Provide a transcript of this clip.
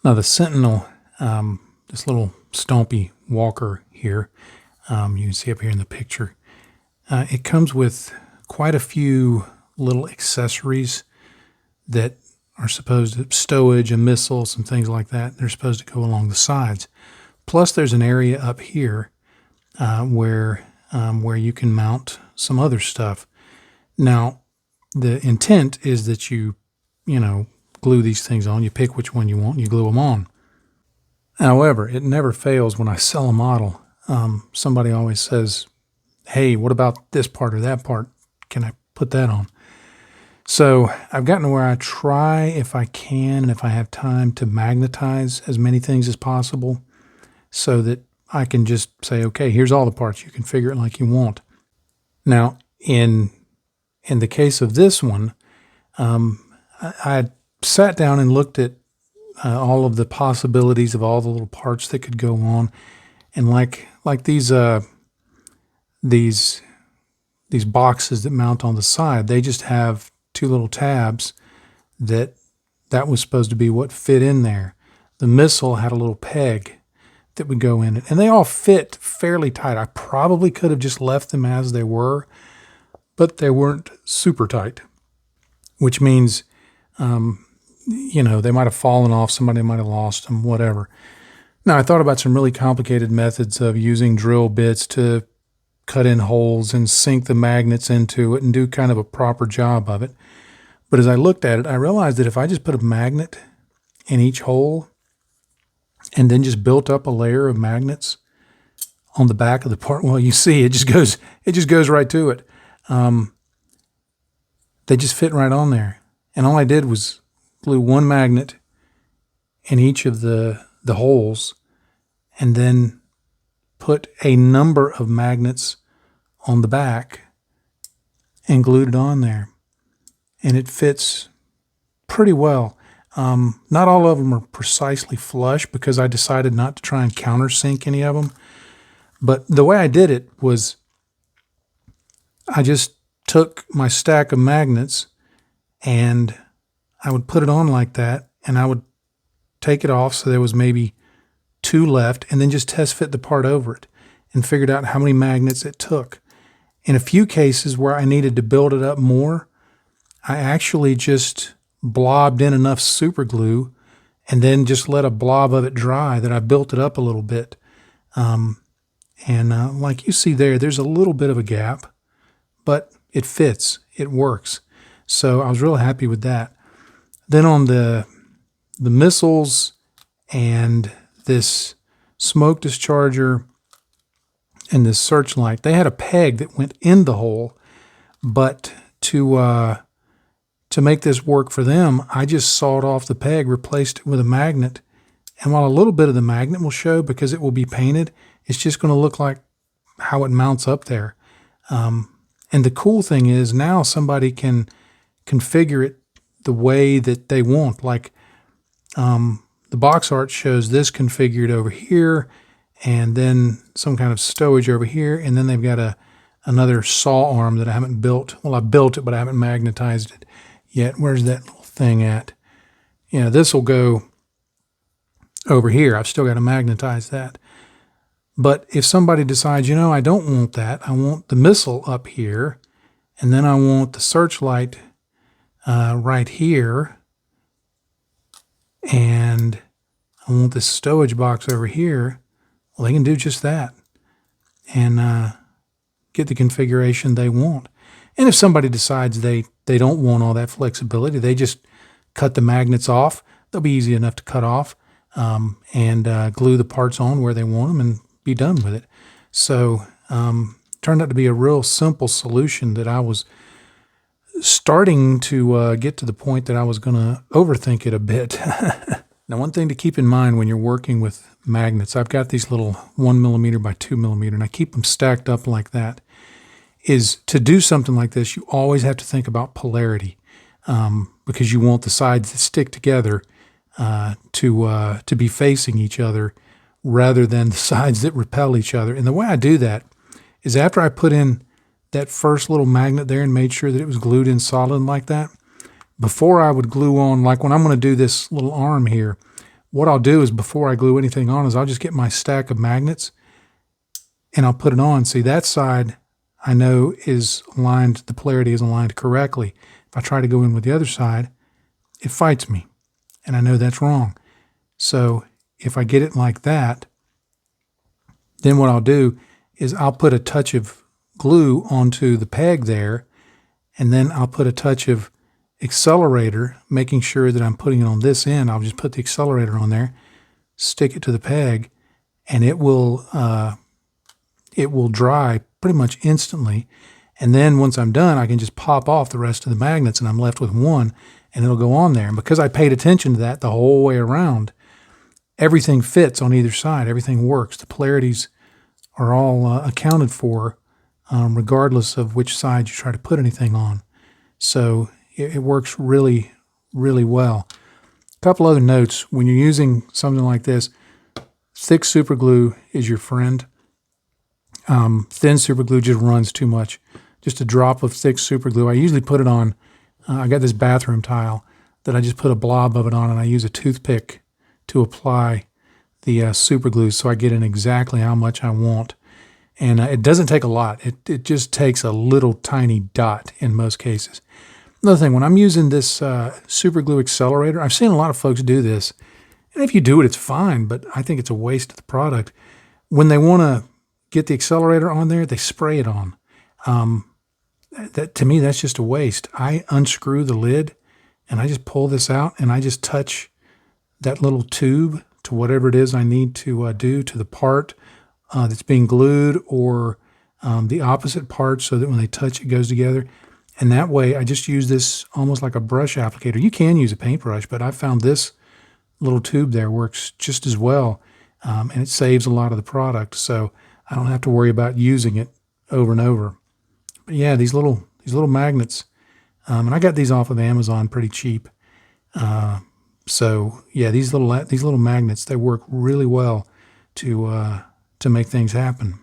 Now the Sentinel, this little stompy walker here, you can see up here in the picture, it comes with quite a few little accessories that are supposed to stowage and missiles and things like that. They're supposed to go along the sides. Plus there's an area up here where you can mount some other stuff. Now the intent is that you glue these things on. You pick which one you want and you glue them on. However, it never fails when I sell a model. Somebody always says, hey, what about this part or that part? Can I put that on? So I've gotten to where I try, if I can and if I have time, to magnetize as many things as possible so that I can just say, okay, here's all the parts. You can figure it like you want. Now, in the case of this one, I sat down and looked at all of the possibilities of all the little parts that could go on, and like these boxes that mount on the side, they just have two little tabs that was supposed to be what fit in there. The missile had a little peg that would go in it, and they all fit fairly tight. I probably could have just left them as they were, but they weren't super tight, which means they might have fallen off, somebody might have lost them, whatever. Now, I thought about some really complicated methods of using drill bits to cut in holes and sink the magnets into it and do kind of a proper job of it. But as I looked at it, I realized that if I just put a magnet in each hole and then just built up a layer of magnets on the back of the part, well, you see, it just goes right to it. They just fit right on there. And all I did was glue one magnet in each of the holes and then put a number of magnets on the back and glued it on there. And it fits pretty well. Not all of them are precisely flush because I decided not to try and countersink any of them. But the way I did it was I just took my stack of magnets and I would put it on like that, and I would take it off so there was maybe two left, and then just test fit the part over it and figured out how many magnets it took. In a few cases where I needed to build it up more, I actually just blobbed in enough super glue and then just let a blob of it dry that I built it up a little bit. Like you see there's a little bit of a gap, but it fits, it works. So I was real happy with that. Then on the missiles and this smoke discharger and this searchlight, they had a peg that went in the hole, but to make this work for them, I just sawed off the peg, replaced it with a magnet, and while a little bit of the magnet will show because it will be painted, it's just going to look like how it mounts up there. And the cool thing is now somebody can configure it the way that they want. Like the box art shows this configured over here, and then some kind of stowage over here, and then they've got another saw arm that I haven't built. Well, I built it, but I haven't magnetized it yet. Where's that little thing at? Yeah, this will go over here. I've still got to magnetize that. But if somebody decides, I don't want that, I want the missile up here, and then I want the searchlight right here, and I want this stowage box over here, well, they can do just that and get the configuration they want. And if somebody decides they don't want all that flexibility, they just cut the magnets off. They'll be easy enough to cut off and glue the parts on where they want them and be done with it. So turned out to be a real simple solution that I was starting to get to the point that I was going to overthink it a bit. Now, one thing to keep in mind when you're working with magnets, I've got these little 1mm by 2mm, and I keep them stacked up like that, is to do something like this, you always have to think about polarity because you want the sides that stick together to be facing each other rather than the sides that repel each other. And the way I do that is after I put in that first little magnet there and made sure that it was glued in solid like that, before I would glue on, like when I'm going to do this little arm here, what I'll do is before I glue anything on is I'll just get my stack of magnets and I'll put it on. See, that side I know is aligned, the polarity is aligned correctly. If I try to go in with the other side, it fights me, and I know that's wrong. So if I get it like that, then what I'll do is I'll put a touch of glue onto the peg there, and then I'll put a touch of accelerator, making sure that I'm putting it on this end. I'll just put the accelerator on there, stick it to the peg, and it will dry pretty much instantly. And then once I'm done, I can just pop off the rest of the magnets, and I'm left with one, and it'll go on there. And because I paid attention to that the whole way around, everything fits on either side. Everything works. The polarities are all accounted for, regardless of which side you try to put anything on. So it works really, really well. A couple other notes. When you're using something like this, thick super glue is your friend. Thin super glue just runs too much. Just a drop of thick super glue. I usually put it on, I got this bathroom tile that I just put a blob of it on, and I use a toothpick to apply the super glue so I get in exactly how much I want. And it doesn't take a lot. It just takes a little tiny dot in most cases. Another thing, when I'm using this super glue accelerator, I've seen a lot of folks do this. And if you do it, it's fine, but I think it's a waste of the product. When they want to get the accelerator on there, they spray it on. That, to me, that's just a waste. I unscrew the lid, and I just pull this out, and I just touch that little tube to whatever it is I need to do to the part that's being glued, or the opposite part, so that when they touch, it goes together. And that way, I just use this almost like a brush applicator. You can use a paintbrush, but I found this little tube there works just as well, and it saves a lot of the product, so I don't have to worry about using it over and over. But yeah, these little magnets, and I got these off of Amazon pretty cheap. So yeah, these little magnets, they work really well to make things happen.